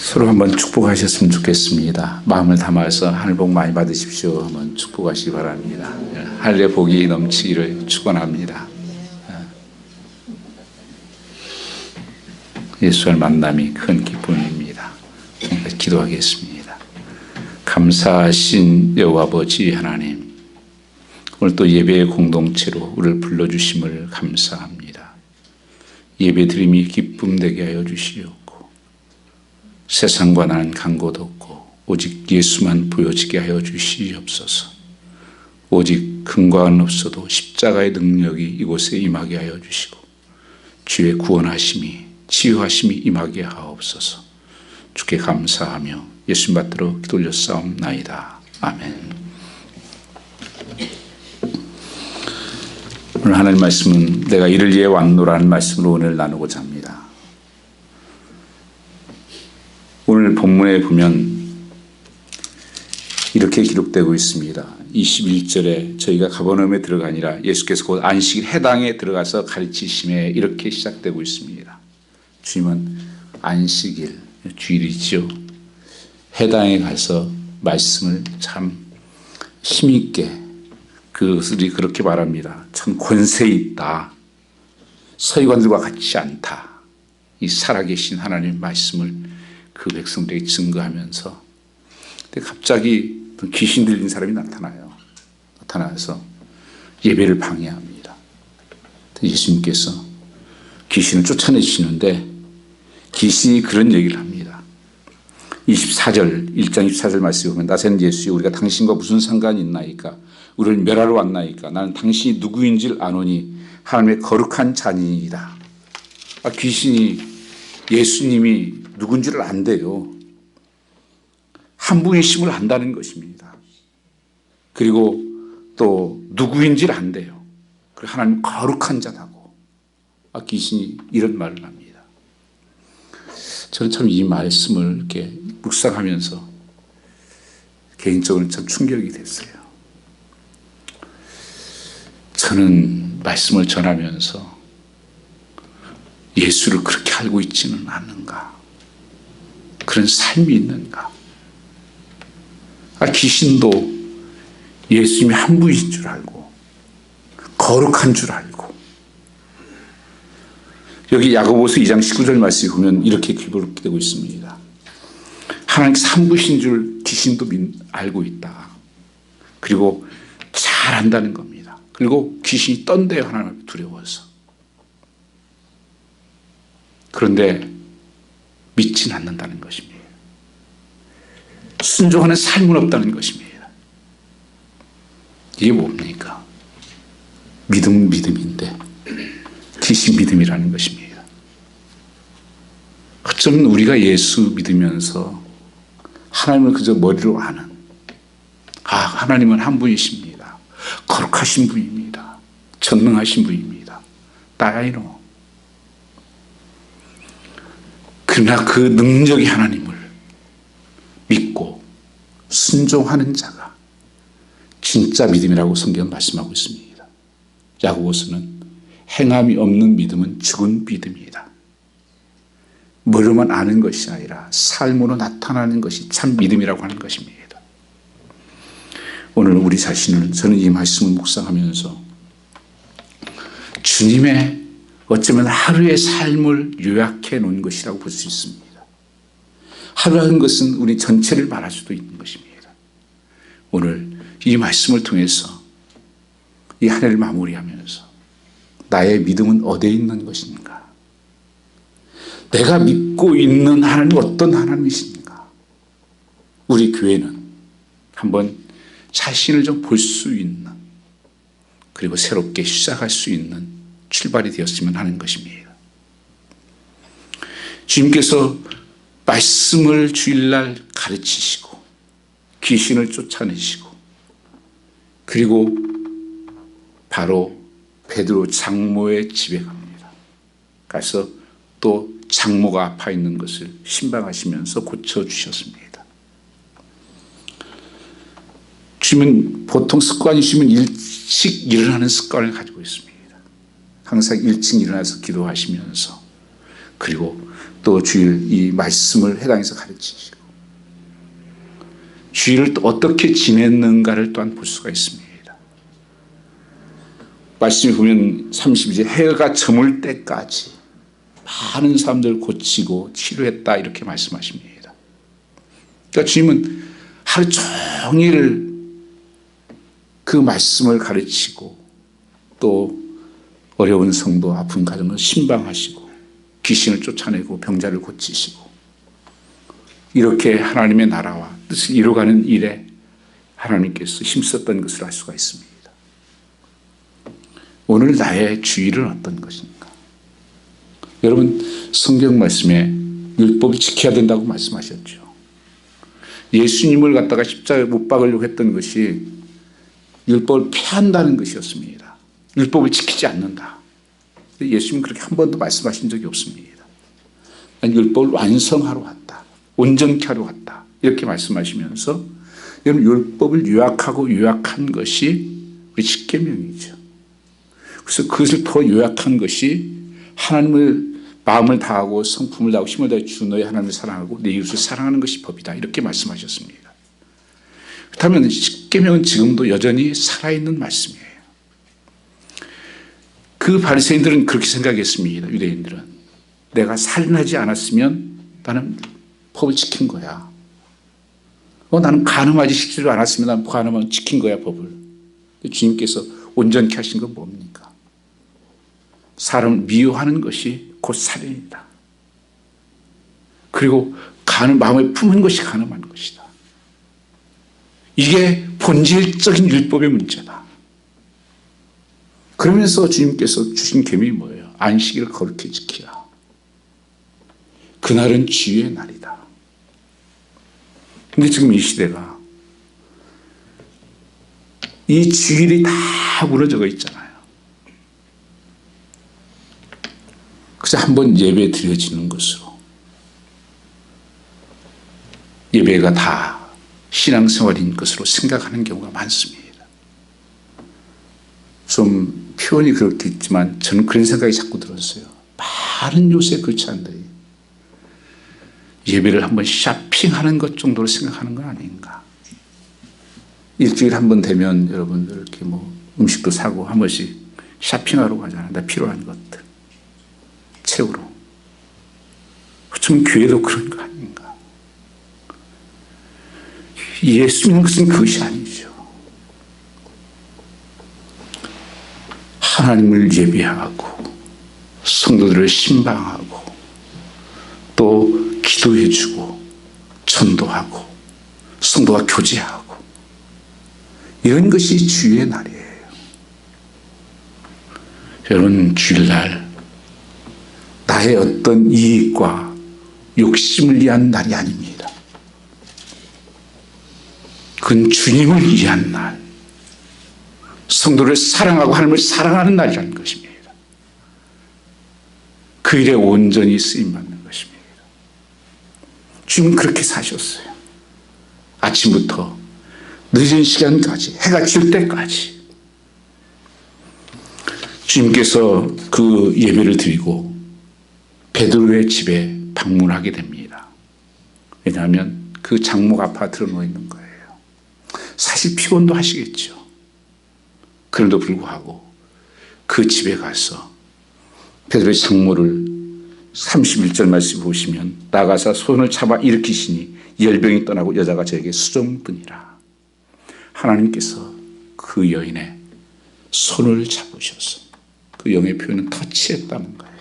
서로 한번 축복하셨으면 좋겠습니다. 마음을 담아서 하늘 복 많이 받으십시오. 한번 축복하시기 바랍니다. 하늘의 복이 넘치기를 축원합니다. 예수를 만남이 큰 기쁨입니다. 기도하겠습니다. 감사하신 여호와 아버지 하나님, 오늘 또 예배의 공동체로 우리를 불러주심을 감사합니다. 예배드림이 기쁨되게 하여 주시옵고 세상과 나는 간 곳 없고 오직 예수만 보여지게 하여 주시옵소서. 오직 금과 은 없어도 십자가의 능력이 이곳에 임하게 하여 주시고 주의 구원하심이 치유하심이 임하게 하옵소서. 주께 감사하며 예수님 받들어 기도 올렸사옵나이다. 아멘. 오늘 하나님 말씀은 내가 이를 위해 왔노라는 말씀으로 오늘 나누고자 합니다. 오늘 본문에 보면 이렇게 기록되고 있습니다. 21절에 저희가 가버나움에 들어가니라 예수께서 곧 안식 해당에 들어가서 가르치심에 이렇게 시작되고 있습니다. 주님은 안식일, 주일이죠. 해당에 가서 말씀을 참 힘있게 그것을 그렇게 말합니다. 참 권세 있다. 서기관들과 같지 않다. 이 살아계신 하나님의 말씀을 그 백성들에게 증거하면서 근데 갑자기 귀신 들린 사람이 나타나서 예배를 방해합니다. 예수님께서 귀신을 쫓아내시는데 귀신이 그런 얘기를 합니다. 24절 1장 24절 말씀에 보면 나서는 예수여 우리가 당신과 무슨 상관이 있나이까 우리를 멸하러 왔나이까 나는 당신이 누구인지를 아노니 하나님의 거룩한 자니이다. 귀신이 예수님이 누군지를 안대요. 한 분이심을 안다는 것입니다. 그리고 또 누구인지를 안대요. 그리고 하나님 거룩한 자라고 귀신이 이런 말을 합니다. 저는 참 이 말씀을 이렇게 묵상하면서 개인적으로 참 충격이 됐어요. 저는 말씀을 전하면서 예수를 그렇게 알고 있지는 않는가? 그런 삶이 있는가? 귀신도 예수님이 한 분이신 줄 알고 거룩한 줄 알고 여기 야고보서 2장 19절 말씀에 보면 이렇게 기록되고 있습니다. 하나님께서 한 분이신 줄 귀신도 알고 있다. 그리고 잘 안다는 겁니다. 그리고 귀신이 떤대요. 하나님 두려워서. 그런데 믿지는 않는다는 것입니다. 순종하는 삶은 없다는 것입니다. 이게 뭡니까? 믿음은 믿음인데 귀신 믿음이라는 것입니다. 어쩌면 우리가 예수 믿으면서 하나님을 그저 머리로 아는 하나님은 한 분이십니다. 거룩하신 분입니다. 전능하신 분입니다. 따이노. 그러나 그 능력의 하나님을 믿고 순종하는 자가 진짜 믿음이라고 성경은 말씀하고 있습니다. 야고보서는 행함이 없는 믿음은 죽은 믿음이다. 머리로만 아는 것이 아니라 삶으로 나타나는 것이 참 믿음이라고 하는 것입니다. 오늘 우리 자신은 저는 이 말씀을 묵상하면서 주님의 어쩌면 하루의 삶을 요약해 놓은 것이라고 볼 수 있습니다. 하루라는 것은 우리 전체를 말할 수도 있는 것입니다. 오늘 이 말씀을 통해서 이 한 해를 마무리하면서 나의 믿음은 어디에 있는 것인가? 내가 믿고 있는 하나님은 어떤 하나님이신가? 우리 교회는 한번 자신을 좀 볼 수 있는 그리고 새롭게 시작할 수 있는 출발이 되었으면 하는 것입니다. 주님께서 말씀을 주일날 가르치시고 귀신을 쫓아내시고 그리고 바로 베드로 장모의 집에 갑니다. 가서 또 장모가 아파 있는 것을 신방하시면서 고쳐주셨습니다. 주님은 보통 습관이시면 일찍 일어나는 습관을 가지고 있습니다. 항상 일찍 일어나서 기도하시면서 그리고 또 주일 이 말씀을 해당해서 가르치시고 주일을 또 어떻게 지냈는가를 또한 볼 수가 있습니다. 말씀에 보면 32절 해가 저물 때까지 많은 사람들을 고치고 치료했다 이렇게 말씀하십니다. 그러니까 주님은 하루 종일 그 말씀을 가르치고 또 어려운 성도 아픈 가정을 신방하시고 귀신을 쫓아내고 병자를 고치시고 이렇게 하나님의 나라와 뜻을 이루어가는 일에 하나님께서 힘썼던 것을 알 수가 있습니다. 오늘 나의 주일은 어떤 것인가? 여러분 성경 말씀에 율법을 지켜야 된다고 말씀하셨죠. 예수님을 갖다가 십자가에 못 박으려고 했던 것이 율법을 폐한다는 것이었습니다. 율법을 지키지 않는다. 예수님은 그렇게 한 번도 말씀하신 적이 없습니다. 율법을 완성하러 왔다. 온전케 하러 왔다. 이렇게 말씀하시면서 여러분 율법을 요약하고 요약한 것이 우리 십계명이죠. 그래서 그것을 더 요약한 것이 하나님을 마음을 다하고 성품을 다하고 힘을 다해 주 너의 하나님을 사랑하고 내 이웃을 사랑하는 것이 법이다. 이렇게 말씀하셨습니다. 그렇다면 십계명은 지금도 여전히 살아있는 말씀이에요. 그 바리새인들은 그렇게 생각했습니다. 유대인들은 내가 살인하지 않았으면 나는 법을 지킨 거야. 나는 간음하지 시키지 않았으면 나는 간음하면 지킨 거야 법을. 주님께서 온전케 하신 건 뭡니까? 사람을 미워하는 것이 곧 살인이다. 그리고 마음에 품은 것이 간음한 것이다. 이게 본질적인 율법의 문제다. 그러면서 주님께서 주신 계명이 뭐예요? 안식일을 거룩히 지키라. 그날은 주의 날이다. 근데 지금 이 시대가 이 주일이 다 무너져 있잖아요. 그래서 한번 예배 드려지는 것으로 예배가 다 신앙생활인 것으로 생각하는 경우가 많습니다. 좀 표현이 그렇겠지만 저는 그런 생각이 자꾸 들었어요. 많은 요새 그리스도인들이 예배를 한번 쇼핑하는 것 정도로 생각하는 건 아닌가. 일주일에 한 번 되면 여러분들 이렇게 음식도 사고 한 번씩 쇼핑하러 가잖아요. 나 필요한 것들 채우러. 좀 교회도 그런 거 아닌가. 예수 믿는 것은 그것이 아니죠. 하나님을 예배하고 성도들을 신방하고 또 기도해주고 전도하고 성도와 교제하고 이런 것이 주의 날이에요. 여러분 주일날 나의 어떤 이익과 욕심을 위한 날이 아닙니다. 그건 주님을 위한 날, 성도를 사랑하고 하나님을 사랑하는 날이라는 것입니다. 그 일에 온전히 쓰임받는 것입니다. 주님은 그렇게 사셨어요. 아침부터 늦은 시간까지 해가 질 때까지 주님께서 그 예배를 드리고 베드로의 집에 방문하게 됩니다. 왜냐하면 그 장목 아파트로 누워 있는 거예요. 사실 피곤도 하시겠죠. 그럼에도 불구하고 그 집에 가서 베드로의 장모를 31절 말씀 보시면 나가서 손을 잡아 일으키시니 열병이 떠나고 여자가 저에게 수종드니라. 하나님께서 그 여인의 손을 잡으셔서 그 영의 표현은 터치했다는 거예요.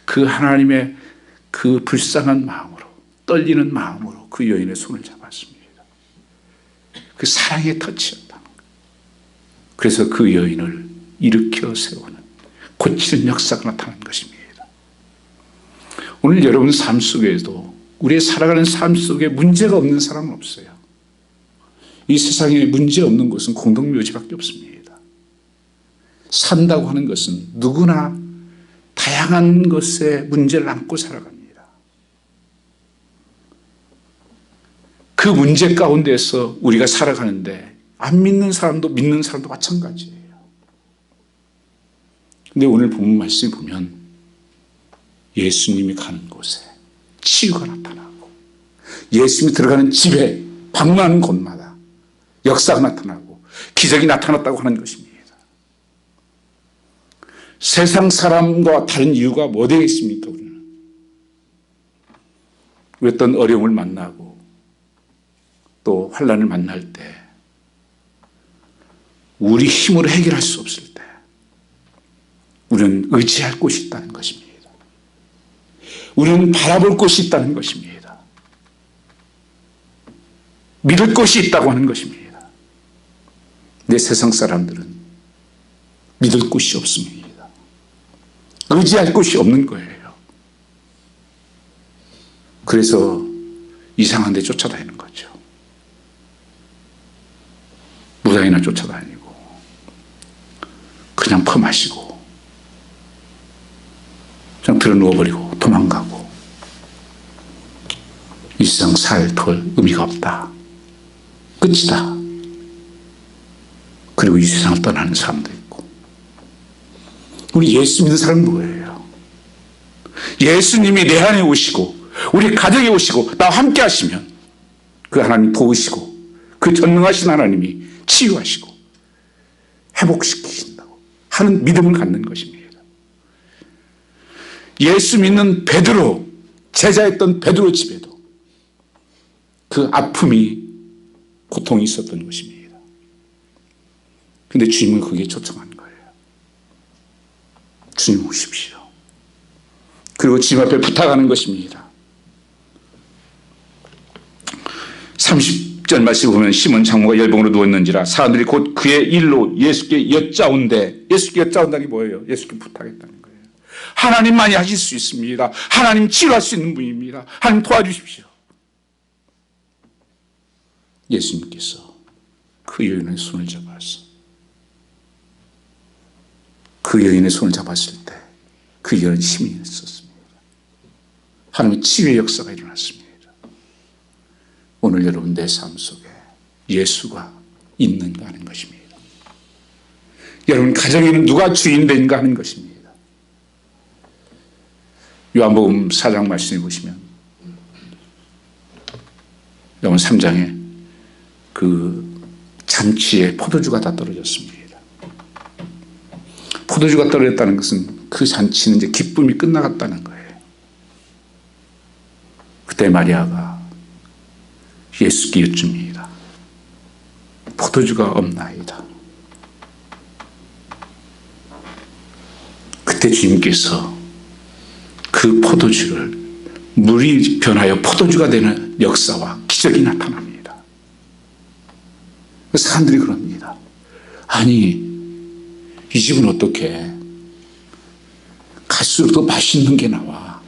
그 하나님의 그 불쌍한 마음으로 떨리는 마음으로 그 여인의 손을 잡았습니다. 그 사랑의 터치였다는 거예요. 그래서 그 여인을 일으켜 세우는 고치는 역사가 나타난 것입니다. 오늘 여러분 삶 속에도 우리의 살아가는 삶 속에 문제가 없는 사람은 없어요. 이 세상에 문제 없는 것은 공동묘지밖에 없습니다. 산다고 하는 것은 누구나 다양한 것에 문제를 안고 살아갑니다. 그 문제 가운데서 우리가 살아가는데 안 믿는 사람도 믿는 사람도 마찬가지예요. 근데 오늘 본문 말씀을 보면 예수님이 가는 곳에 치유가 나타나고, 예수님이 들어가는 집에 방문하는 곳마다 역사가 나타나고 기적이 나타났다고 하는 것입니다. 세상 사람과 다른 이유가 뭐 되겠습니까? 우리는 어떤 어려움을 만나고 또 환난을 만날 때 우리 힘으로 해결할 수 없을 때 우리는 의지할 곳이 있다는 것입니다. 우리는 바라볼 곳이 있다는 것입니다. 믿을 곳이 있다고 하는 것입니다. 내 세상 사람들은 믿을 곳이 없습니다. 의지할 곳이 없는 거예요. 그래서 이상한 데 쫓아다니는 거죠. 무당이나 쫓아다니고 그냥 퍼마시고 그냥 들어 누워버리고 도망가고 이 세상 살 털 의미가 없다. 끝이다. 그리고 이 세상을 떠나는 사람도 있고. 우리 예수 믿는 사람은 뭐예요? 예수님이 내 안에 오시고 우리 가정에 오시고 나와 함께 하시면 그 하나님 도우시고 그 전능하신 하나님이 치유하시고 회복시키신다고 하는 믿음을 갖는 것입니다. 예수 믿는 베드로, 제자였던 베드로 집에도 그 아픔이, 고통이 있었던 것입니다. 그런데 주님은 거기에 초청한 거예요. 주님 오십시오. 그리고 주님 앞에 부탁하는 것입니다. 30절 말씀 보면 시몬 장모가 열병으로 누웠는지라 사람들이 곧 그의 일로 예수께 여짜온데, 예수께 여짜온다는 게 뭐예요? 예수께 부탁했다는 거예요. 하나님만이 하실 수 있습니다. 하나님 치료할 수 있는 분입니다. 하나님 도와주십시오. 예수님께서 그 여인의 손을 잡았어. 그 여인의 손을 잡았을 때 그 여인은 힘이 있었습니다. 하나님의 치유의 역사가 일어났습니다. 오늘 여러분 내 삶 속에 예수가 있는가 하는 것입니다. 여러분 가정에는 누가 주인된가 하는 것입니다. 요한복음 4장 말씀해 보시면 요한 3장에 그 잔치에 포도주가 다 떨어졌습니다. 포도주가 떨어졌다는 것은 그 잔치는 이제 기쁨이 끝나갔다는 거예요. 그때 마리아가 예수께 여쭙니다. 포도주가 없나이다. 그때 주님께서 그 포도주를 물이 변하여 포도주가 되는 역사와 기적이 나타납니다. 사람들이 그럽니다. 아니 이 집은 어떻게 갈수록 더 맛있는 게 나와.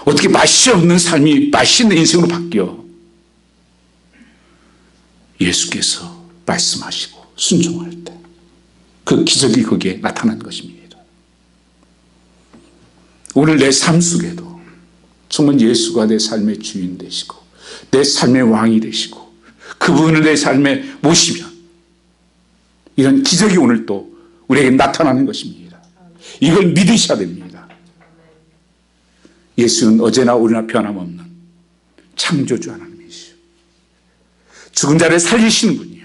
어떻게 맛이 없는 삶이 맛있는 인생으로 바뀌어. 예수께서 말씀하시고 순종할 때 그 기적이 거기에 나타난 것입니다. 오늘 내 삶 속에도 정말 예수가 내 삶의 주인 되시고 내 삶의 왕이 되시고 그분을 내 삶에 모시면 이런 기적이 오늘 또 우리에게 나타나는 것입니다. 이걸 믿으셔야 됩니다. 예수는 어제나 오늘나 변함없는 창조주 하나님이시오. 죽은 자를 살리시는 분이요.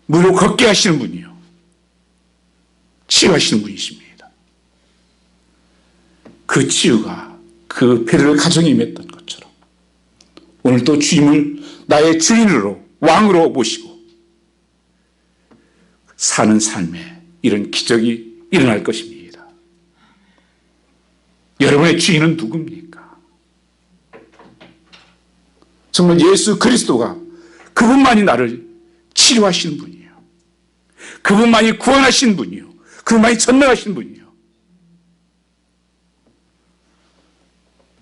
무료 걷게 하시는 분이요. 치유하시는 분이십니다. 그 치유가 그 베드로 가정에 임했던 것처럼 오늘 또 주님을 나의 주인으로 왕으로 모시고 사는 삶에 이런 기적이 일어날 것입니다. 여러분의 주인은 누굽니까? 정말 예수 그리스도가 그분만이 나를 치료하시는 분이에요. 그분만이 구원하시는 분이요. 그분만이 전능하시는 분이요.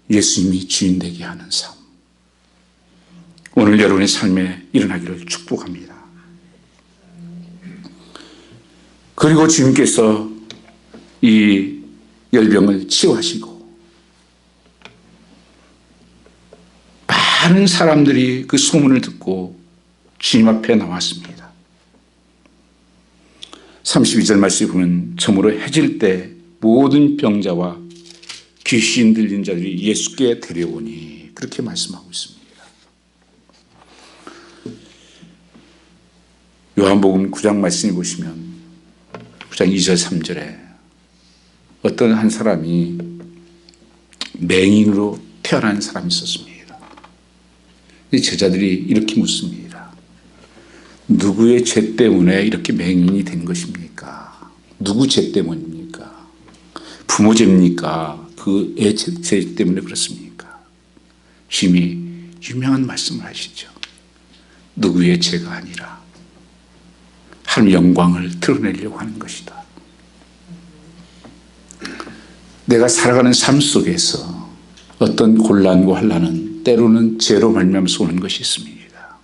예수님이 주인 되게 하는 삶. 오늘 여러분의 삶에 일어나기를 축복합니다. 그리고 주님께서 이 열병을 치유하시고 많은 사람들이 그 소문을 듣고 주님 앞에 나왔습니다. 32절 말씀에 보면 저물어 해질 때 모든 병자와 귀신 들린 자들이 예수께 데려오니 그렇게 말씀하고 있습니다. 요한복음 9장 말씀해 보시면 9장 2절 3절에 어떤 한 사람이 맹인으로 태어난 사람이 있었습니다. 이 제자들이 이렇게 묻습니다. 누구의 죄 때문에 이렇게 맹인이 된 것입니까? 누구 죄 때문입니까? 부모 죄입니까? 그 애 죄 때문에 그렇습니까? 심히 유명한 말씀을 하시죠. 누구의 죄가 아니라 하나님의 영광을 드러내려고 하는 것이다. 내가 살아가는 삶 속에서 어떤 곤란과 환난은 때로는 죄로 말미암아서 오는 것이 있습니다.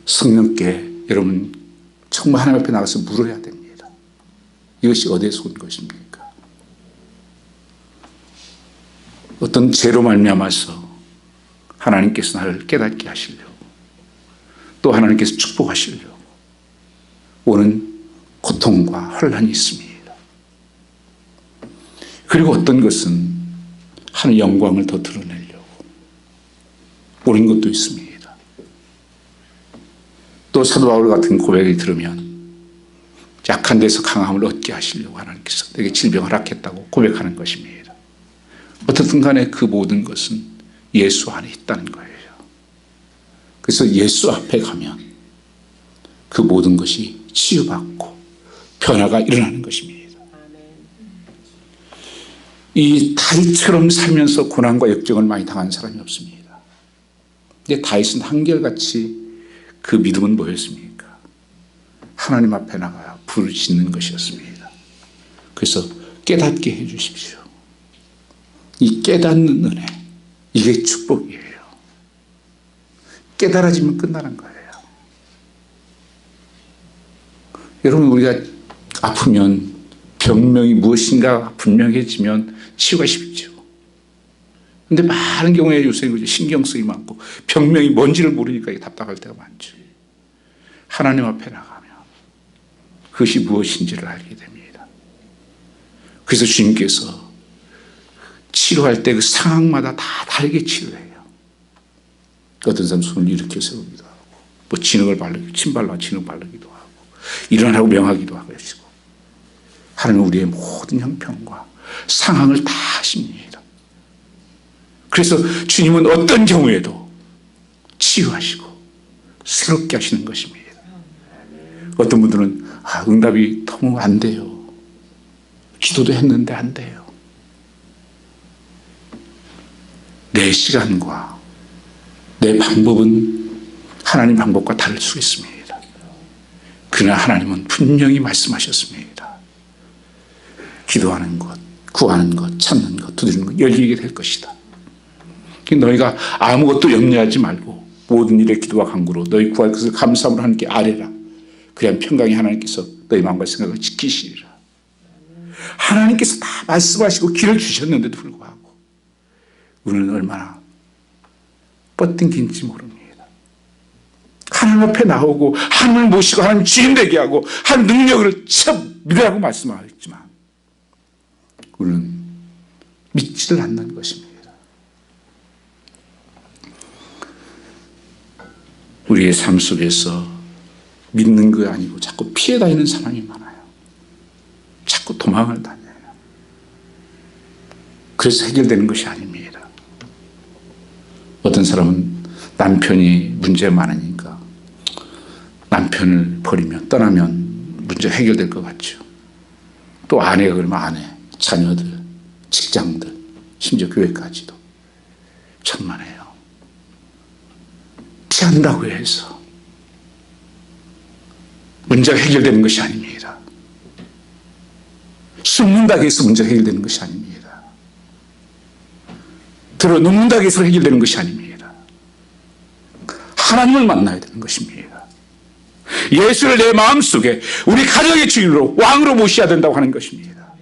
성령께 여러분 정말 하나님 앞에 나가서 물어야 됩니다. 이것이 어디에서 온 것입니까? 어떤 죄로 말미암아서 하나님께서 나를 깨닫게 하시려고 또 하나님께서 축복하시려고 오는 고통과 환난이 있습니다. 그리고 어떤 것은 하나님의 영광을 더 드러내려고 오는 것도 있습니다. 또 사도 바울 같은 고백이 들으면 약한 데서 강함을 얻게 하시려고 하나님께서 내게 질병을 허락했다고 고백하는 것입니다. 어떻든 간에 그 모든 것은 예수 안에 있다는 거예요. 그래서 예수 앞에 가면 그 모든 것이 치유받고 변화가 일어나는 것입니다. 이 다윗처럼 살면서 고난과 역경을 많이 당한 사람이 없습니다. 근데 다윗은 한결같이 그 믿음은 뭐였습니까? 하나님 앞에 나가 불을 짓는 것이었습니다. 그래서 깨닫게 해 주십시오. 이 깨닫는 은혜, 이게 축복이에요. 깨달아지면 끝나는 거예요. 여러분, 우리가 아프면 병명이 무엇인가 분명해지면 치유가 쉽죠. 근데 많은 경우에 요새 신경 쓰기 많고 병명이 뭔지를 모르니까 답답할 때가 많죠. 하나님 앞에 나가면 그것이 무엇인지를 알게 됩니다. 그래서 주님께서 치료할 때 그 상황마다 다 다르게 치료해요. 어떤 사람 손을 이렇게 세우기도 하고 뭐 진흙을 바르기도 침발로 진흙 바르기도 하고 일어나라고 명하기도 하고 하나님은 우리의 모든 형편과 상황을 다 아십니다. 그래서 주님은 어떤 경우에도 치유하시고 새롭게 하시는 것입니다. 어떤 분들은 응답이 너무 안 돼요. 기도도 했는데 안 돼요. 내 시간과 내 방법은 하나님 방법과 다를 수 있습니다. 그러나 하나님은 분명히 말씀하셨습니다. 기도하는 것, 구하는 것, 찾는 것, 두드리는 것 열리게 될 것이다. 너희가 아무것도 염려하지 말고 모든 일에 기도와 간구로 너희 구할 것을 감사함으로 하나님께 아뢰라. 그래야 평강의 하나님께서 너희 마음과 생각을 지키시리라. 하나님께서 다 말씀하시고 길을 주셨는데도 불구하고 우리는 얼마나 뻗팅긴지 모릅니다. 하나님 앞에 나오고 하나님을 모시고 하나님 주인 되게 하고 하나님 능력을 참 믿으라고 말씀하셨지만 우리는 믿지를 않는 것입니다. 우리의 삶 속에서 믿는 거 아니고 자꾸 피해 다니는 사람이 많아요. 자꾸 도망을 다녀요. 그래서 해결되는 것이 아닙니다. 어떤 사람은 남편이 문제가 많으니까 남편을 버리면 떠나면 문제 해결될 것 같죠. 또 아내가 그러면 아내, 자녀들, 직장들, 심지어 교회까지도 천만에요. 피한다고 해서 문제가 해결되는 것이 아닙니다. 숨는다고 해서 문제가 해결되는 것이 아닙니다. 들어눕는다고 해서 해결되는 것이 아닙니다. 하나님을 만나야 되는 것입니다. 예수를 내 마음속에 우리 가정의 주인으로 왕으로 모셔야 된다고 하는 것입니다.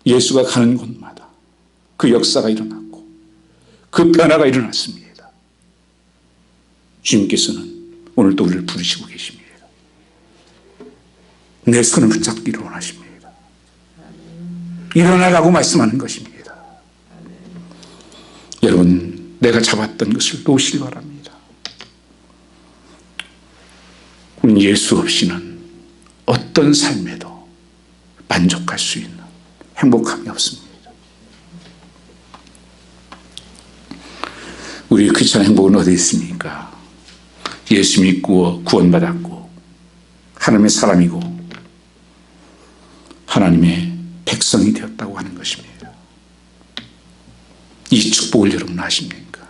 예수가 가는 곳마다 그 역사가 일어났고 그 변화가 일어났습니다. 주님께서는 오늘도 우리를 부르시고 계십니다. 내 손을 붙잡기를 원하십니다. 일어나라고 말씀하는 것입니다. 여러분, 내가 잡았던 것을 놓으시기 바랍니다. 우리는 예수 없이는 어떤 삶에도 만족할 수 있는 행복함이 없습니다. 우리 크리스찬 행복은 어디 있습니까? 예수 믿고 구원받았고 하나님의 사람이고 하나님의 백성이 되었다고 하는 것입니다. 이 축복을 여러분 아십니까?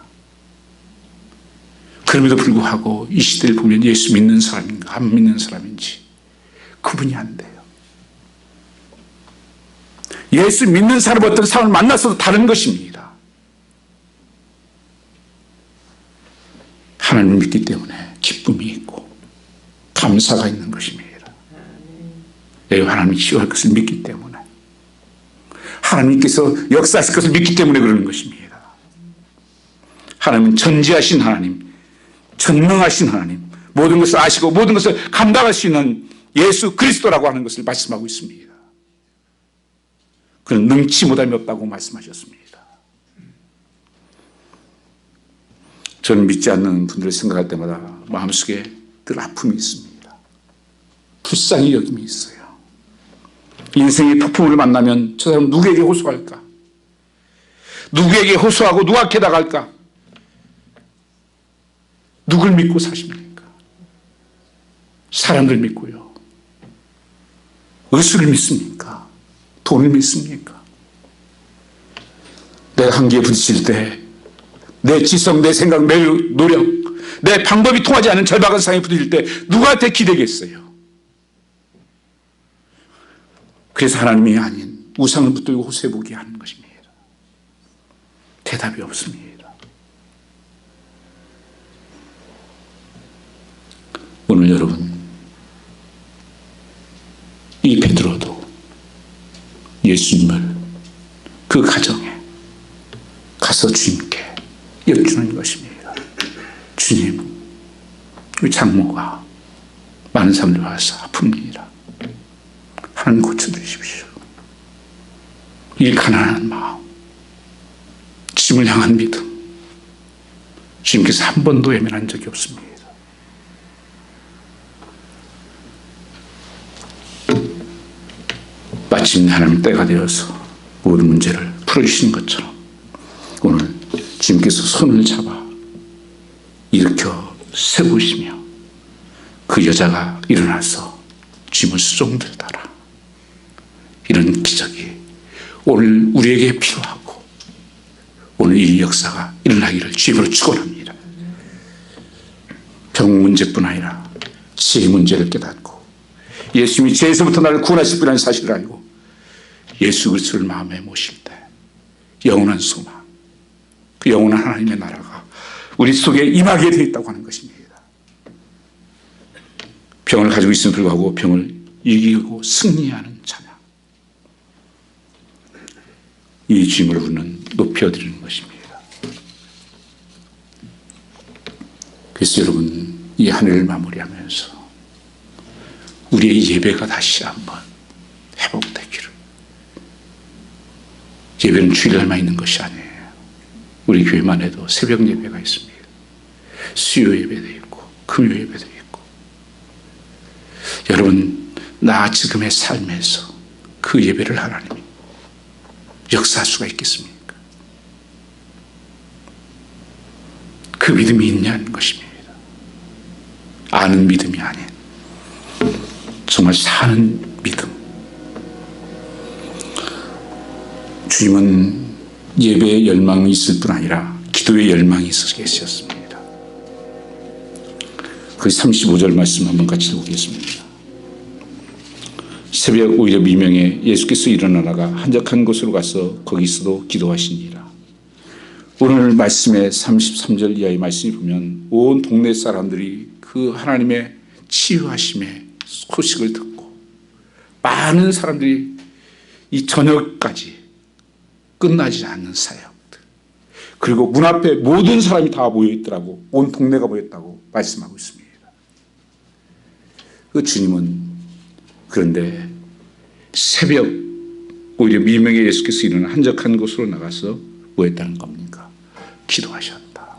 그럼에도 불구하고 이 시대를 보면 예수 믿는 사람인가 안 믿는 사람인지 구분이 안 돼요. 예수 믿는 사람 어떤 사람을 만나서도 다른 것입니다. 하나님을 믿기 때문에 기쁨이 있고 감사가 있는 것입니다. 내가 하나님이 치유할 것을 믿기 때문에 하나님께서 역사하실 것을 믿기 때문에 그러는 것입니다. 하나님은 전지하신 하나님, 전능하신 하나님, 모든 것을 아시고 모든 것을 감당할 수 있는 예수 그리스도라고 하는 것을 말씀하고 있습니다. 그는 능치 못함이 없다고 말씀하셨습니다. 저는 믿지 않는 분들을 생각할 때마다 마음속에 늘 아픔이 있습니다. 불쌍히 여김이 있어요. 인생의 폭풍을 만나면 저 사람 누구에게 호소할까? 누구에게 호소하고 누구한테 나갈까? 누굴 믿고 사십니까? 사람들 믿고요. 의술을 믿습니까? 돈을 믿습니까? 내가 한계에 부딪힐 때 내 지성, 내 생각, 내 노력, 내 방법이 통하지 않은 절박한 상황에 부딪힐 때 누구한테 기대겠어요? 그래서 하나님이 아닌 우상을 붙들고 호소해보게 하는 것입니다. 대답이 없습니다. 오늘 여러분, 이 베드로도 예수님을 그 가정에 가서 주님께 여쭈는 것입니다. 주님, 우리 장모가 많은 사람들 와서 아픕니다. 하나님 고쳐주십시오. 이 가난한 마음, 주님을 향한 믿음, 주님께서 한 번도 외면한 적이 없습니다. 마침 하나님 때가 되어서 모든 문제를 풀어주시는 것처럼 오늘 주님께서 손을 잡아 일으켜 세우시며 그 여자가 일어나서 주님을 수종들다라, 이런 기적이 오늘 우리에게 필요하고 오늘 이 역사가 일어나기를 주님으로 축원합니다. 병 문제뿐 아니라 지혜 문제를 깨닫고 예수님이 죄에서부터 나를 구원하실 분이라는 사실을 알고 예수 그리스도를 마음에 모실 때 영원한 소망, 그 영원한 하나님의 나라가 우리 속에 임하게 되어 있다고 하는 것입니다. 병을 가지고 있음에도 불구하고 병을 이기고 승리하는 찬양, 이 주님을 우리는 높여드리는 것입니다. 그래서 여러분, 이 한 해를 마무리하면서 우리의 예배가 다시 한번 회복되기를. 예배는 주일날만 있는 것이 아니에요. 우리 교회만 해도 새벽 예배가 있습니다. 수요 예배도 있고 금요 예배도 있고. 여러분, 나 지금의 삶에서 그 예배를 하나님이 역사할 수가 있겠습니까? 그 믿음이 있냐는 것입니다. 아는 믿음이 아닌 정말 사는 믿음. 주님은 예배에 열망이 있을 뿐 아니라 기도에 열망이 있어 계셨습니다. 그 35절 말씀 한번 같이 보겠습니다. 새벽 오히려 미명에 예수께서 일어나다가 한적한 곳으로 가서 거기서도 기도하시니라. 오늘 말씀의 33절 이하의 말씀을 보면 온 동네 사람들이 그 하나님의 치유하심의 소식을 듣고 많은 사람들이 이 저녁까지 끝나지 않는 사역들, 그리고 문 앞에 모든 사람이 다 모여있더라고, 온 동네가 모였다고 말씀하고 있습니다. 그 주님은 그런데 새벽 오히려 미명의 예수께서 이르는 한적한 곳으로 나가서 뭐 했다는 겁니까? 기도하셨다.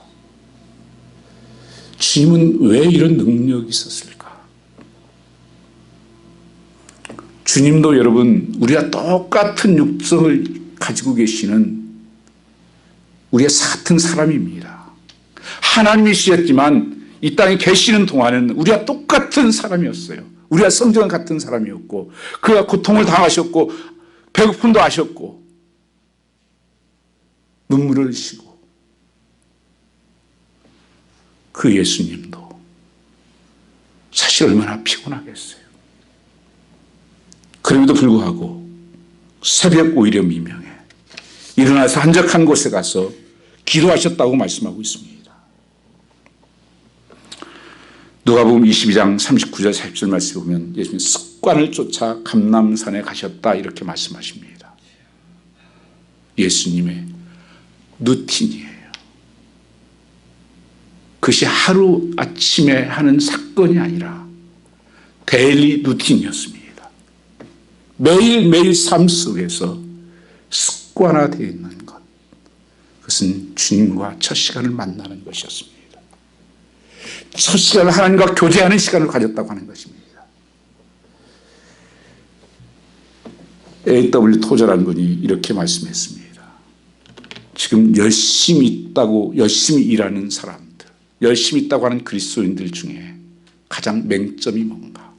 주님은 왜 이런 능력이 있었을까? 주님도 여러분 우리와 똑같은 육성을 가지고 계시는 우리와 같은 사람입니다. 하나님이시였지만 이 땅에 계시는 동안은 우리와 똑같은 사람이었어요. 우리와 성정은 같은 사람이었고 그가 고통을 당하셨고 배고픔도 하셨고 눈물을 흘리시고 그 예수님도 사실 얼마나 피곤하겠어요. 그럼에도 불구하고 새벽 오히려 미명에 일어나서 한적한 곳에 가서 기도하셨다고 말씀하고 있습니다. 누가복음 22장 39절 40절 말씀에 보면 예수님 습관을 쫓아 감람산에 가셨다 이렇게 말씀하십니다. 예수님의 루틴이에요. 그것이 하루 아침에 하는 사건이 아니라 데일리 루틴이었습니다. 매일매일 삶 속에서 습관화되어 있는 것. 그것은 주님과 첫 시간을 만나는 것이었습니다. 첫 시간을 하나님과 교제하는 시간을 가졌다고 하는 것입니다. A.W. 토저라는 분이 이렇게 말씀했습니다. 지금 열심히 있다고 열심히 일하는 사람들, 열심히 있다고 하는 그리스도인들 중에 가장 맹점이 뭔가?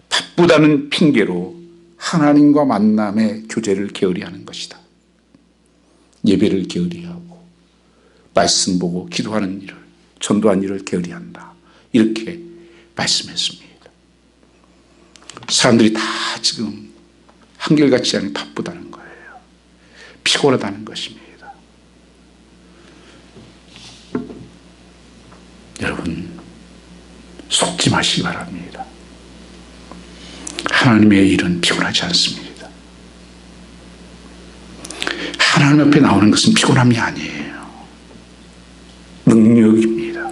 바쁘다는 핑계로 하나님과 만남의 교제를 게으리하는 것이다. 예배를 게으리하고 말씀 보고 기도하는 일을 전도한 일을 게으리한다. 이렇게 말씀했습니다. 사람들이 다 지금 한결같지 않게 바쁘다는 거예요. 피곤하다는 것입니다. 여러분 속지 마시기 바랍니다. 하나님의 일은 피곤하지 않습니다. 하나님 앞에 나오는 것은 피곤함이 아니에요. 능력입니다.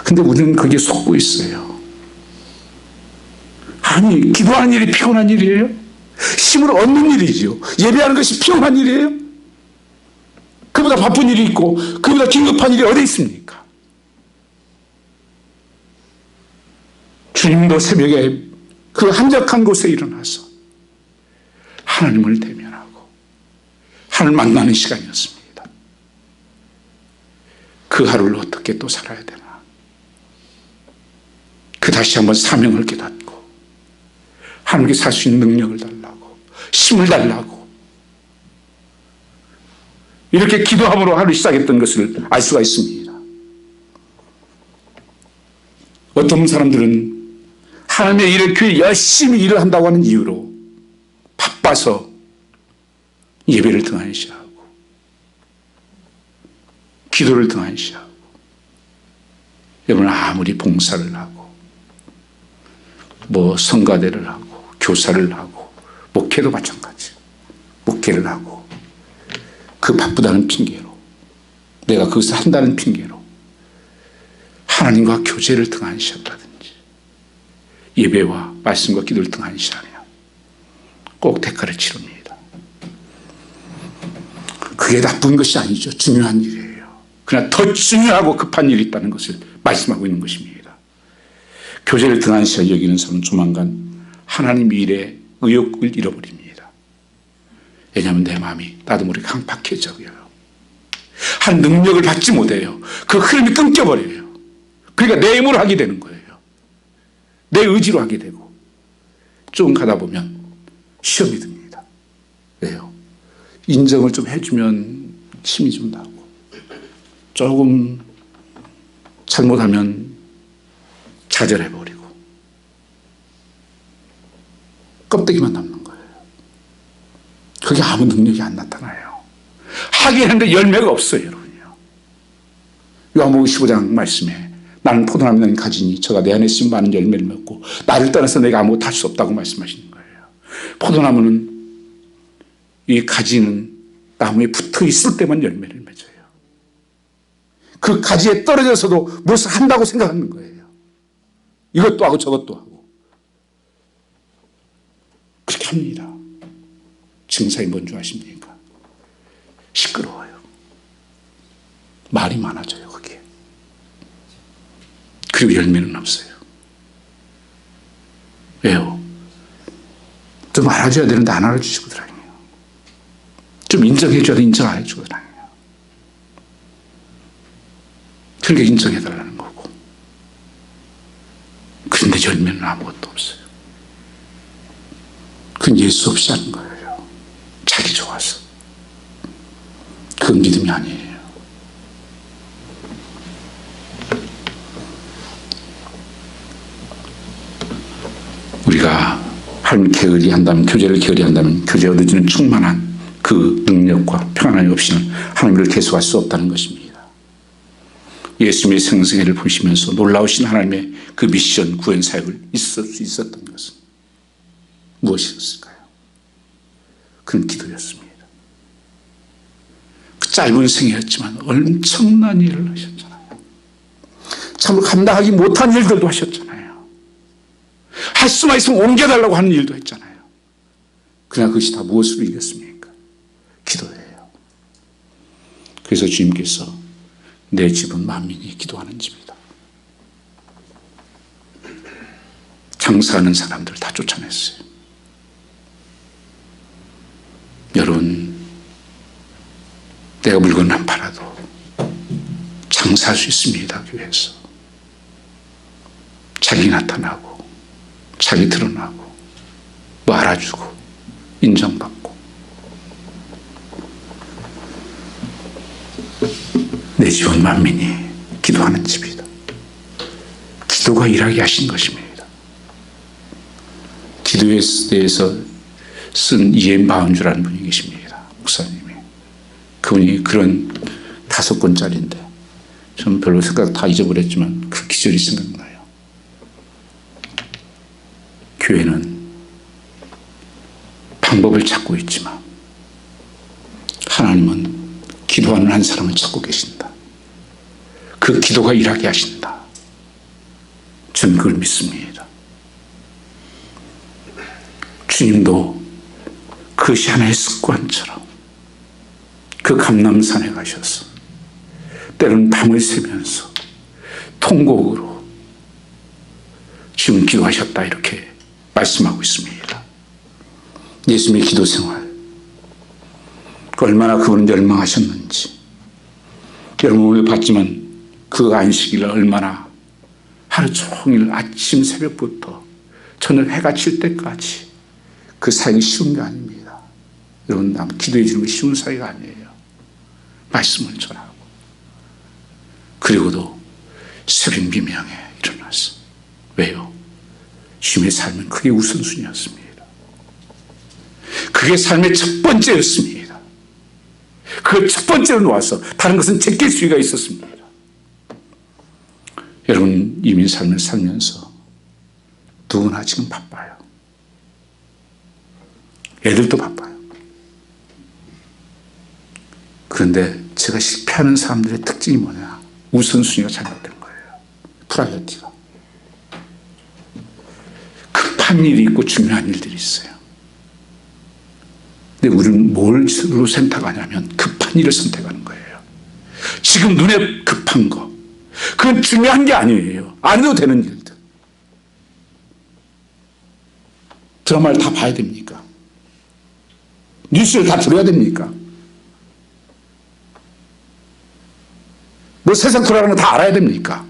근데 우리는 거기에 속고 있어요. 아니, 기도하는 일이 피곤한 일이에요? 힘을 얻는 일이죠. 예배하는 것이 피곤한 일이에요? 그보다 바쁜 일이 있고 그보다 긴급한 일이 어디 있습니까? 주님도 새벽에 그 한적한 곳에 일어나서 하나님을 대면하고 하나님을 만나는 시간이었습니다. 그 하루를 어떻게 또 살아야 되나? 그 다시 한번 사명을 깨닫고 하나님께 살 수 있는 능력을 달라고 힘을 달라고 이렇게 기도함으로 하루 시작했던 것을 알 수가 있습니다. 어떤 사람들은 하나님의 일을 교회 열심히 일을 한다고 하는 이유로 바빠서 예배를 등한시하고 기도를 등한시하고 여러분 아무리 봉사를 하고 뭐 성가대를 하고 교사를 하고 목회도 마찬가지 목회를 하고 그 바쁘다는 핑계로 내가 그것을 한다는 핑계로 하나님과 교제를 등한시한다든지 예배와 말씀과 기도를 등한시하면 꼭 대가를 치릅니다. 그게 나쁜 것이 아니죠. 중요한 일이에요. 그러나 더 중요하고 급한 일이 있다는 것을 말씀하고 있는 것입니다. 교제를 등한시하여 여기는 사람은 조만간 하나님 일에 의욕을 잃어버립니다. 왜냐하면 내 마음이 나도 모르게 강팍해져요. 한 능력을 받지 못해요. 그 흐름이 끊겨버려요. 그러니까 내 힘으로 하게 되는 거예요. 내 의지로 하게 되고 좀 가다 보면 시험이 듭니다. 왜요? 인정을 좀 해주면 힘이 좀 나고 조금 잘못하면 좌절해버리고 껍데기만 남는 거예요. 그게 아무 능력이 안 나타나요. 하긴 했는데 열매가 없어요. 여러분요. 요한복음 15장 말씀에 나는 포도나무 나는 가지니 저가 내 안에 있으면 많은 열매를 맺고 나를 떠나서 내가 아무것도 할 수 없다고 말씀하시는 거예요. 포도나무는 이 가지는 나무에 붙어 있을 때만 열매를 맺어요. 그 가지에 떨어져서도 무엇을 한다고 생각하는 거예요. 이것도 하고 저것도 하고 그렇게 합니다. 증상이 뭔지 아십니까? 시끄러워요. 말이 많아져요, 거기에. 그리고 열매는 없어요. 왜요? 좀 알아줘야 되는데 안 알아주시고 다녀요. 좀 인정해줘야 되는데 인정 안 해주고 다녀요. 그러니까 인정해달라는 거고. 그런데 열매는 아무것도 없어요. 그건 예수 없이 하는 거예요. 자기 좋아서. 그건 믿음이 아니에요. 우리가 하나님 게으리 한다면, 교제를 게으리 한다면 교제 얻어지는 충만한 그 능력과 평안함이 없이는 하나님을 계속할 수 없다는 것입니다. 예수님의 생생애를 보시면서 놀라우신 하나님의 그 미션 구원 사역을 있을 수 있었던 것은 무엇이었을까요? 그는 기도였습니다. 그 짧은 생애였지만 엄청난 일을 하셨잖아요. 참으로 감당하기 못한 일들도 하셨잖아요. 할 수만 있으면 옮겨달라고 하는 일도 했잖아요. 그러나 그것이 다 무엇으로 이겼습니까? 기도예요. 그래서 주님께서 내 집은 만민이 기도하는 집이다. 장사하는 사람들을 다 쫓아냈어요. 여러분, 내가 물건 안 팔아도 장사할 수 있습니다. 교회에서. 자기 나타나고 자기 드러나고 뭐 알아주고 인정받고. 내 집은 만민이 기도하는 집이다. 기도가 일하게 하신 것입니다. 기도에 대해서 쓴 이엠 바운주라는 분이 계십니다. 목사님이. 그분이 그런 5권짜리인데 저는 별로 생각 다 잊어버렸지만 그 기절이 생각나요. 교회는 방법을 찾고 있지만 하나님은 기도하는 한 사람을 찾고 계신다. 그 기도가 일하게 하신다. 저는 그걸 믿습니다. 주님도 그것이 하나의 습관처럼 그 감람산에 가셔서 때로는 밤을 새면서 통곡으로 지금 기도하셨다 이렇게 말씀하고 있습니다. 예수님의 기도 생활 얼마나 그분은 열망하셨는지. 여러분 오늘 봤지만 그 안식일을 얼마나 하루 종일 아침 새벽부터 저녁 해가 질 때까지 그 사역이 쉬운 게 아닙니다. 여러분 기도해 주는 게 쉬운 사역이 아니에요. 말씀을 전하고 그리고도 새벽 미명에 일어나서. 왜요? 주님의 삶은 그게 우선순위였습니다. 그게 삶의 첫 번째였습니다. 그걸 첫 번째로 놓아서 다른 것은 제낄 수가 있었습니다. 여러분 이민 삶을 살면서 누구나 지금 바빠요. 애들도 바빠요. 그런데 제가 실패하는 사람들의 특징이 뭐냐? 우선순위가 잘못된 거예요. 프라이어티가. 급한 일이 있고 중요한 일들이 있어요. 근데 우리는 뭘 선택하냐면 급한 일을 선택하는 거예요. 지금 눈에 급한 거. 그건 중요한 게 아니에요. 안 해도 되는 일들. 드라마를 다 봐야 됩니까? 뉴스를 다 들어야 됩니까? 뭐 세상 돌아가는 거 다 알아야 됩니까?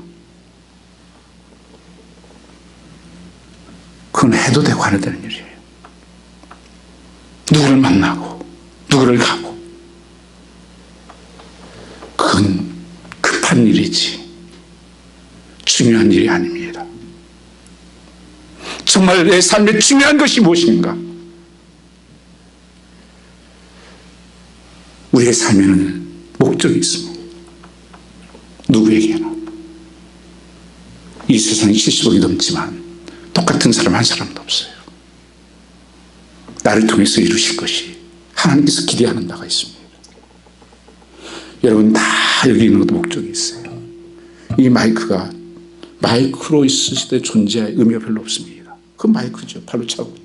그건 해도 되고 안 해도 되는 일이에요. 누구를 만나고 누구를 가고 그건 급한 일이지 중요한 일이 아닙니다. 정말 내 삶에 중요한 것이 무엇인가? 우리의 삶에는 목적이 있습니다. 누구에게나. 이 세상이 70억이 넘지만 똑같은 사람 한 사람도 없어요. 나를 통해서 이루실 것이 하나님께서 기대하는 바가 있습니다. 여러분 다 여기 있는 것도 목적이 있어요. 이 마이크가 마이크로 있을 때 존재의 의미가 별로 없습니다. 그건 마이크죠. 발로 차고.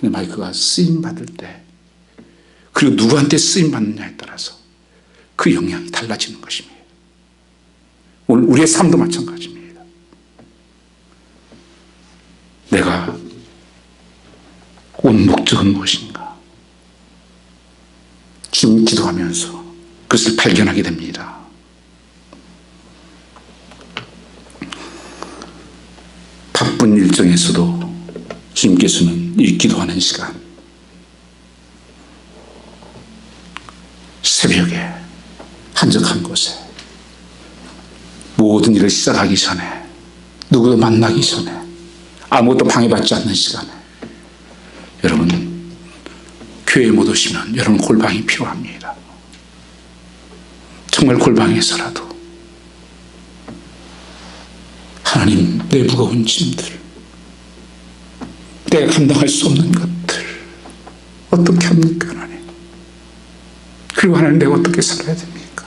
내 마이크가 쓰임받을 때, 그리고 누구한테 쓰임받느냐에 따라서 그 영향이 달라지는 것입니다. 오늘 우리의 삶도 마찬가지입니다. 내가 온 목적은 무엇인가? 지금 기도하면서 그것을 발견하게 됩니다. 바쁜 일정에서도 주님께서는 이 기도하는 시간, 새벽에 한적한 곳에 모든 일을 시작하기 전에, 누구도 만나기 전에, 아무것도 방해받지 않는 시간에 여러분 교회에 못 오시면 여러분 골방이 필요합니다. 정말 골방에서라도 하나님, 내 무거운 짐들, 내가 감당할 수 없는 것들 어떻게 합니까 하나님? 그리고 하나님, 내가 어떻게 살아야 됩니까?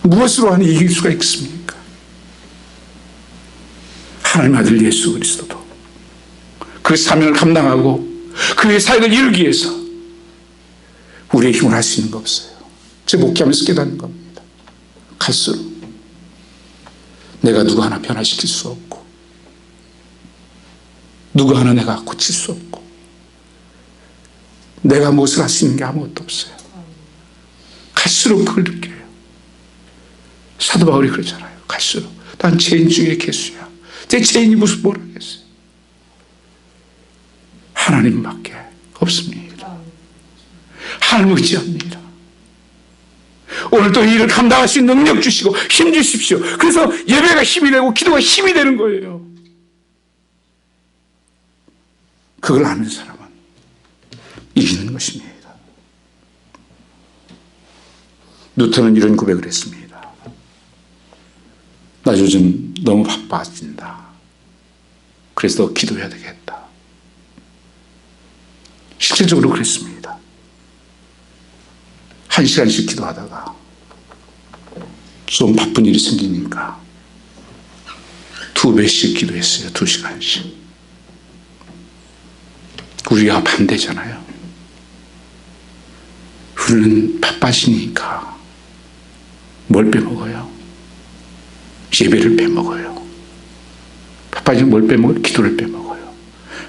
무엇으로 하니 이길 수가 있습니까? 하나님 아들 예수 그리스도도 그 사명을 감당하고 그의 사역을 이루기 위해서 우리의 힘을 할 수 있는 거 없어요. 제 목회하면서 깨닫는 겁니다. 갈수록 내가 누구 하나 변화시킬 수 없고, 누구 하나 내가 고칠 수 없고, 내가 무엇을 할 수 있는 게 아무것도 없어요. 갈수록 그걸 느껴요. 사도 바울이 그러잖아요. 갈수록 난 죄인 중에 개수야. 내 죄인이 무슨 뭘 하겠어요. 하나님밖에 없습니다. 하나님 의지합니다. 오늘 또 이 일을 감당할 수 있는 능력 주시고 힘 주십시오. 그래서 예배가 힘이 되고 기도가 힘이 되는 거예요. 그걸 아는 사람은 이기는 것입니다. 루터는 이런 고백을 했습니다. 나 요즘 너무 바빠진다. 그래서 너 기도해야 되겠다. 실질적으로 그랬습니다. 1시간씩 기도하다가 좀 바쁜 일이 생기니까 2배씩 기도했어요. 2시간씩. 우리가 반대잖아요. 우리는 바빠지니까 뭘 빼먹어요? 예배를 빼먹어요. 바빠지면 뭘 빼먹어요? 기도를 빼먹어요.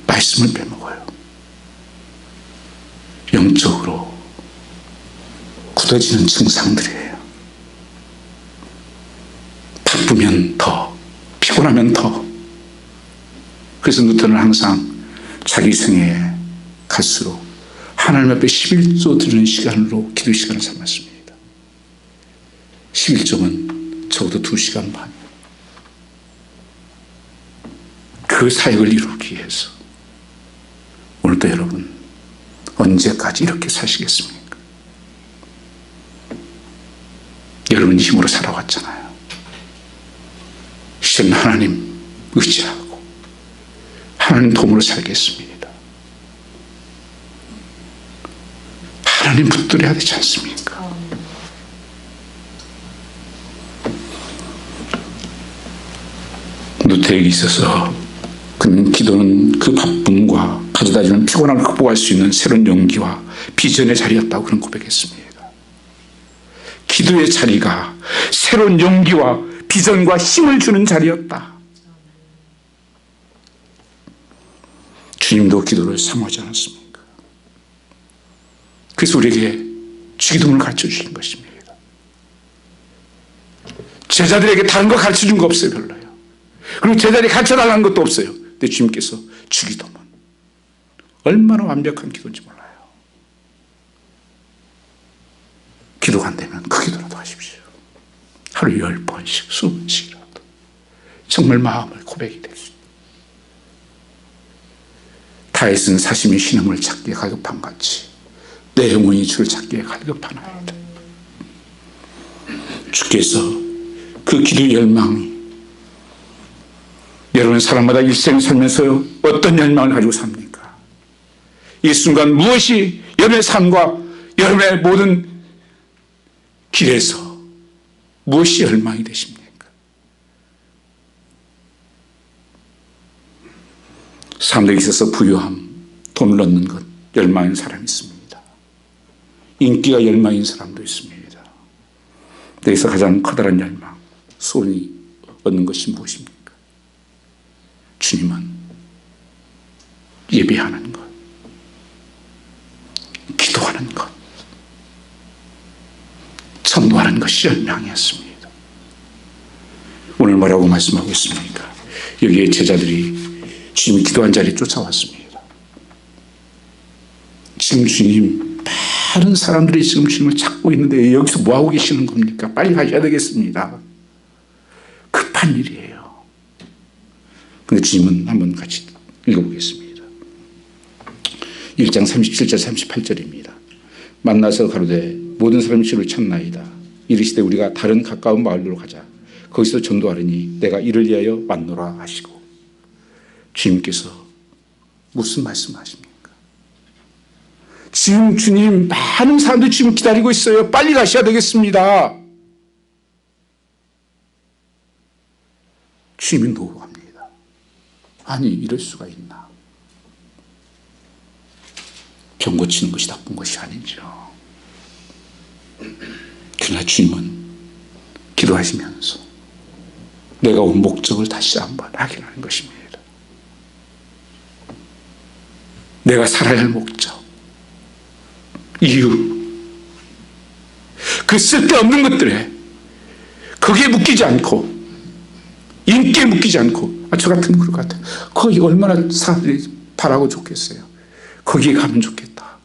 말씀을 빼먹어요. 영적으로 굳어지는 증상들이에요. 바쁘면 더, 피곤하면 더. 그래서 누터는 항상 자기 생애에 갈수록 하나님 앞에 11조 드리는 시간으로 기도 시간을 삼았습니다. 11조면 적어도 2시간 반. 그 사역을 이루기 위해서 오늘도 여러분 언제까지 이렇게 사시겠습니까? 여러분 힘으로 살아왔잖아요. 이제는 하나님 의지하고 하나님 도움으로 살겠습니다. 하나님 붙들어야 되지 않습니까? 누태에게 있어서 그는 기도는 그 바쁨과 가져다주는 피곤함을 극복할 수 있는 새로운 용기와 비전의 자리였다고 그는 고백했습니다. 기도의 자리가 새로운 용기와 비전과 힘을 주는 자리였다. 주님도 기도를 사모하지 않았습니까? 그래서 우리에게 주기도문을 가르쳐 주신 것입니다. 제자들에게 다른 거 가르쳐 준 거 없어요. 별로요. 그리고 제자들이 가르쳐 달라는 것도 없어요. 근데 주님께서 주기도문, 얼마나 완벽한 기도인지 몰라요. 기도가 안 되면 그 기도라도 하십시오. 하루 10번씩, 20번씩이라도 정말 마음을 고백이 될 수 있다. 다윗은 사심이 신음을 찾기에 갈급한 같이 내 영혼이 주를 찾기에 갈급하나이다. 주께서 그 기도의 열망이, 여러분 사람마다 일생 살면서 어떤 열망을 가지고 삽니까? 이 순간 무엇이 여러분의 삶과 여러분의 모든 길에서 무엇이 열망이 되십니까? 사람들에게 있어서 부유함, 돈을 얻는 것, 열망인 사람이 있습니다. 인기가 열망인 사람도 있습니다. 여기서 가장 커다란 열망, 소원이 얻는 것이 무엇입니까? 주님은 예배하는 것, 기도하는 것, 전도하는 것이 열망이었습니다. 오늘 뭐라고 말씀하고 있습니까? 여기에 제자들이 주님이 기도한 자리에 쫓아왔습니다. 지금 주님, 많은 사람들이 지금 주님을 찾고 있는데 여기서 뭐하고 계시는 겁니까? 빨리 가셔야 되겠습니다. 급한 일이에요. 그런데 주님은 한번 같이 읽어보겠습니다. 1장 37절 38절입니다. 만나서 가로되 모든 사람이 주를 찾나이다. 이르시되 우리가 다른 가까운 마을로 가자. 거기서 전도하리니 내가 이를 위하여 왔노라 하시고. 주님께서 무슨 말씀하십니까? 지금 주님, 많은 사람들이 지금 기다리고 있어요. 빨리 가셔야 되겠습니다. 주님이 노하합니다. 아니, 이럴 수가 있나? 병 고치는 것이 나쁜 것이 아니죠. 그러나 주님은 기도하시면서 내가 온 목적을 다시 한번 확인하는 것입니다. 내가 살아야 할 목적, 이유, 그 쓸데없는 것들에 거기에 묶이지 않고, 인기에 묶이지 않고, 저 같은 그럴 것 같아요. 거기 얼마나 사람들이 바라고 좋겠어요. 거기에 가면 좋겠다.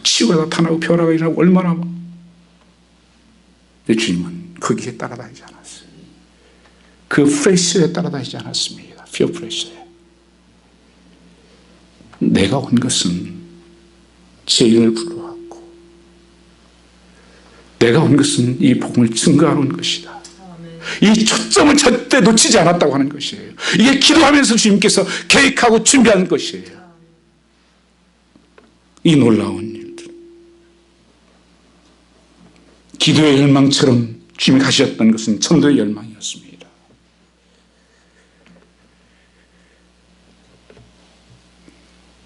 치유가 나타나고 변화가 일어나고 얼마나 뭐. 내 주님은 거기에 따라다니지 않았어요. 그 프레셔에 따라다니지 않았습니다. 피어 프레셔에. 내가 온 것은 죄인을 불러왔고, 내가 온 것은 이 복음을 증거하러 온 것이다. 이 초점을 절대 놓치지 않았다고 하는 것이에요. 이게 기도하면서 주님께서 계획하고 준비하는 것이에요. 이 놀라운 일들. 기도의 열망처럼 주님이 가셨던 것은 전도의 열망이었습니다.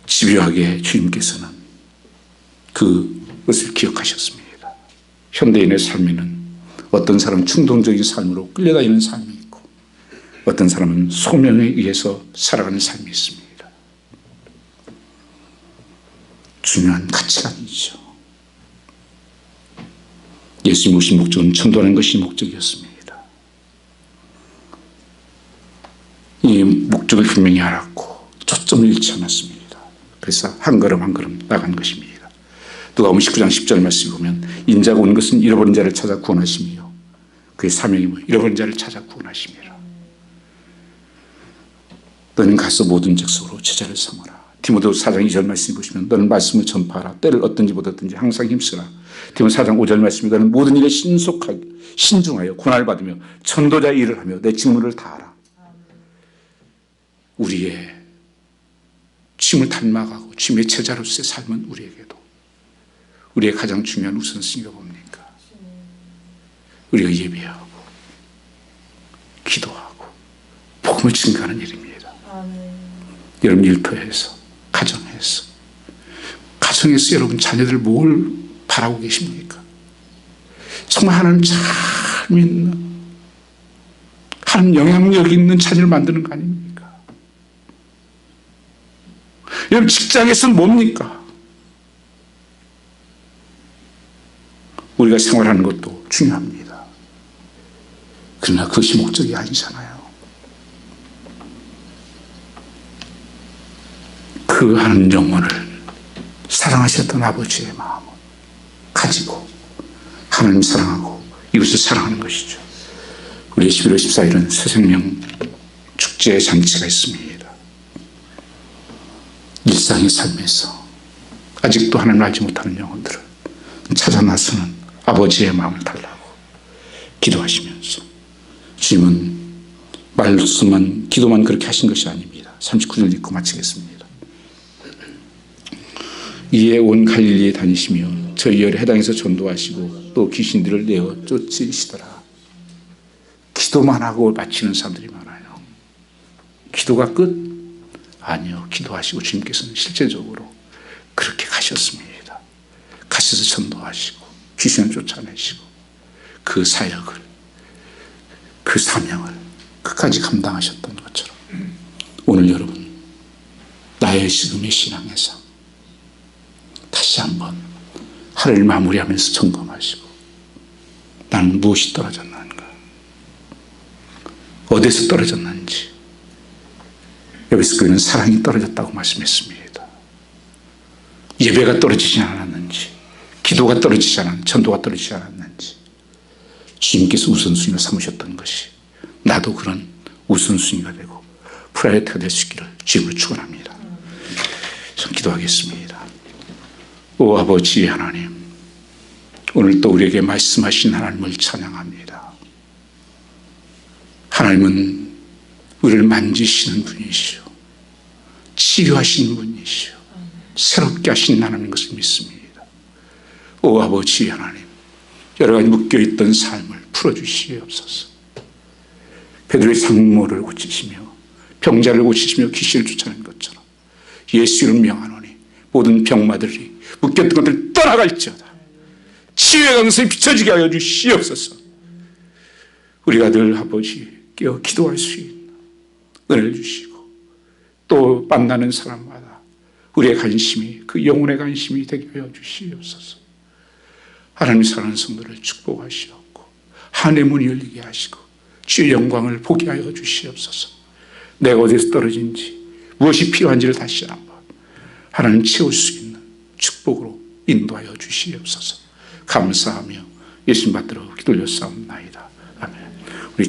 집요하게 주님께서는 그것을 기억하셨습니다. 현대인의 삶에는 어떤 사람은 충동적인 삶으로 끌려다니는 삶이 있고, 어떤 사람은 소명에 의해서 살아가는 삶이 있습니다. 중요한 가치관이죠. 예수님이 오신 목적은 전도하는 것이 목적이었습니다. 이 목적을 분명히 알았고 초점을 잃지 않았습니다. 그래서 한 걸음 한 걸음 나간 것입니다. 누가복음 19장 10절 말씀 보면 인자가 온 것은 잃어버린 자를 찾아 구원하심이요, 그의 사명이 뭐예요? 잃어버린 자를 찾아 구원하심이라. 너는 가서 모든 족속으로 제자를 삼아라. 디모데후서 4장 2절 말씀 보시면 너는 말씀을 전파하라. 때를 어떤지 못하든지 항상 힘쓰라. 디모데후서 4장 5절 말씀에 너는 모든 일에 신중하여 고난을 받으며 전도자의 일을 하며 내 직무를 다하라. 우리의 주님을 닮아가고 주님의 제자로서의 삶은 우리에게도, 우리의 가장 중요한 우선순위가 뭡니까? 우리가 예배하고 기도하고 복음을 증거하는 일입니다. 여러분 일터에서, 가정에서 여러분 자녀들 뭘 바라고 계십니까? 정말 하나님 잘 믿는, 하나님 영향력 있는 자녀를 만드는 거 아닙니까? 여러분 직장에서는 뭡니까? 우리가 생활하는 것도 중요합니다. 그러나 그것이 목적이 아니잖아요. 그 한 영혼을 사랑하셨던 아버지의 마음을 가지고 하나님 사랑하고 이웃을 사랑하는 것이죠. 우리 11월 14일은 새생명 축제 잔치가 있습니다. 일상의 삶에서 아직도 하나님을 알지 못하는 영혼들을 찾아 나서는 아버지의 마음을 달라고 기도하시면서, 주님은 말씀만 기도만 그렇게 하신 것이 아닙니다. 39절 읽고 마치겠습니다. 이에 온 갈릴리에 다니시며 저희 열에 해당해서 전도하시고 또 귀신들을 내어 쫓으시더라. 기도만 하고 마치는 사람들이 많아요. 기도가 끝? 아니요. 기도하시고 주님께서는 실제적으로 그렇게 가셨습니다. 가셔서 전도하시고 귀신을 쫓아내시고 그 사역을, 그 사명을 끝까지 감당하셨던 것처럼 오늘 여러분 나의 지금의 신앙의 삶 다시 한번 하루를 마무리하면서 점검하시고 나는 무엇이 떨어졌는가, 어디서 떨어졌는지. 에베소 교회는 사랑이 떨어졌다고 말씀했습니다. 예배가 떨어지지 않았는지, 기도가 떨어지지 않았는지, 전도가 떨어지지 않았는지 주님께서 우선순위를 삼으셨던 것이 나도 그런 우선순위가 되고 프라이어티가 될 수 있기를 주님으로 축원합니다. 전 기도하겠습니다. 오 아버지 하나님, 오늘 또 우리에게 말씀하신 하나님을 찬양합니다. 하나님은 우리를 만지시는 분이시오, 치유하시는 분이시오, 새롭게 하시는 하나님인 것을 믿습니다. 오 아버지 하나님, 여러 가지 묶여있던 삶을 풀어주시옵소서. 베드로의 상모를 고치시며 병자를 고치시며 귀신을 쫓아낸 것처럼 예수 이름 명하노니 모든 병마들이 묶였던 것들이 떠나갈지어다. 치유의 강성이 비춰지게 하여 주시옵소서. 우리가 늘 아버지 깨어 기도할 수 있는 은혜를 주시고 또 만나는 사람마다 우리의 관심이 그 영혼의 관심이 되게 하여 주시옵소서. 하나님 사랑하는 성도를 축복하시옵고 하늘의 문이 열리게 하시고 주의 영광을 보게 하여 주시옵소서. 내가 어디서 떨어진지 무엇이 필요한지를 다시 한번 하나님 채울 수 있는 축복으로 인도하여 주시옵소서. 감사하며 예수님 받들어 기도 올렸사옵나이다.